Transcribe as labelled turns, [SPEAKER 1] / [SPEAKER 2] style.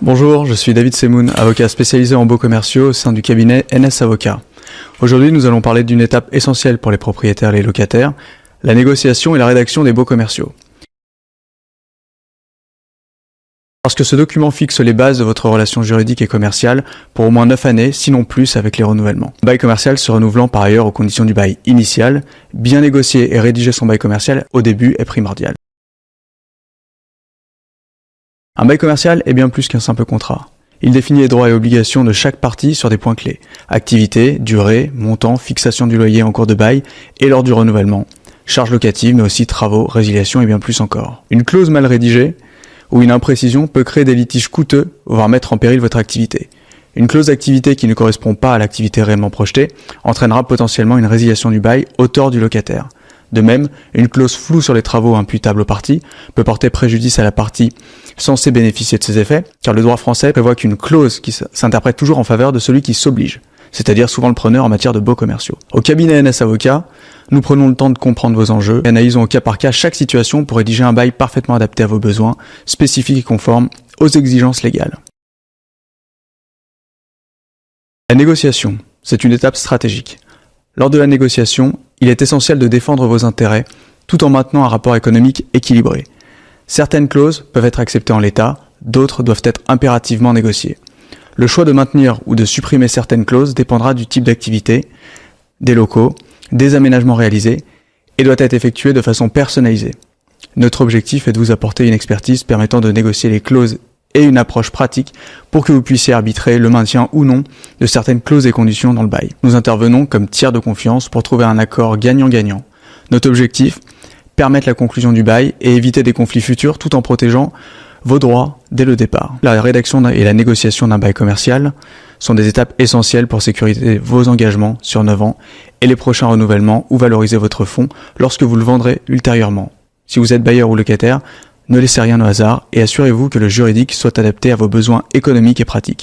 [SPEAKER 1] Bonjour, je suis David Semoun, avocat spécialisé en baux commerciaux au sein du cabinet NS Avocats. Aujourd'hui, nous allons parler d'une étape essentielle pour les propriétaires et les locataires, la négociation et la rédaction des baux commerciaux. Parce que ce document fixe les bases de votre relation juridique et commerciale pour au moins 9 années, sinon plus avec les renouvellements. Le bail commercial se renouvelant par ailleurs aux conditions du bail initial, bien négocier et rédiger son bail commercial au début est primordial. Un bail commercial est bien plus qu'un simple contrat. Il définit les droits et obligations de chaque partie sur des points clés. Activité, durée, montant, fixation du loyer en cours de bail et lors du renouvellement. Charges locatives, mais aussi travaux, résiliation et bien plus encore. Une clause mal rédigée ou une imprécision peut créer des litiges coûteux, voire mettre en péril votre activité. Une clause d'activité qui ne correspond pas à l'activité réellement projetée entraînera potentiellement une résiliation du bail au tort du locataire. De même, une clause floue sur les travaux imputables aux parties peut porter préjudice à la partie censée bénéficier de ces effets, car le droit français prévoit qu'une clause qui s'interprète toujours en faveur de celui qui s'oblige, c'est-à-dire souvent le preneur en matière de baux commerciaux. Au cabinet NS Avocats, nous prenons le temps de comprendre vos enjeux et analysons au cas par cas chaque situation pour rédiger un bail parfaitement adapté à vos besoins, spécifique et conforme aux exigences légales. La négociation, c'est une étape stratégique. Lors de la négociation, il est essentiel de défendre vos intérêts tout en maintenant un rapport économique équilibré. Certaines clauses peuvent être acceptées en l'état, d'autres doivent être impérativement négociées. Le choix de maintenir ou de supprimer certaines clauses dépendra du type d'activité, des locaux, des aménagements réalisés et doit être effectué de façon personnalisée. Notre objectif est de vous apporter une expertise permettant de négocier les clauses et une approche pratique pour que vous puissiez arbitrer le maintien ou non de certaines clauses et conditions dans le bail. Nous intervenons comme tiers de confiance pour trouver un accord gagnant-gagnant. Notre objectif, permettre la conclusion du bail et éviter des conflits futurs tout en protégeant vos droits dès le départ. La rédaction et la négociation d'un bail commercial sont des étapes essentielles pour sécuriser vos engagements sur 9 ans et les prochains renouvellements ou valoriser votre fonds lorsque vous le vendrez ultérieurement. Si vous êtes bailleur ou locataire, ne laissez rien au hasard et assurez-vous que le juridique soit adapté à vos besoins économiques et pratiques.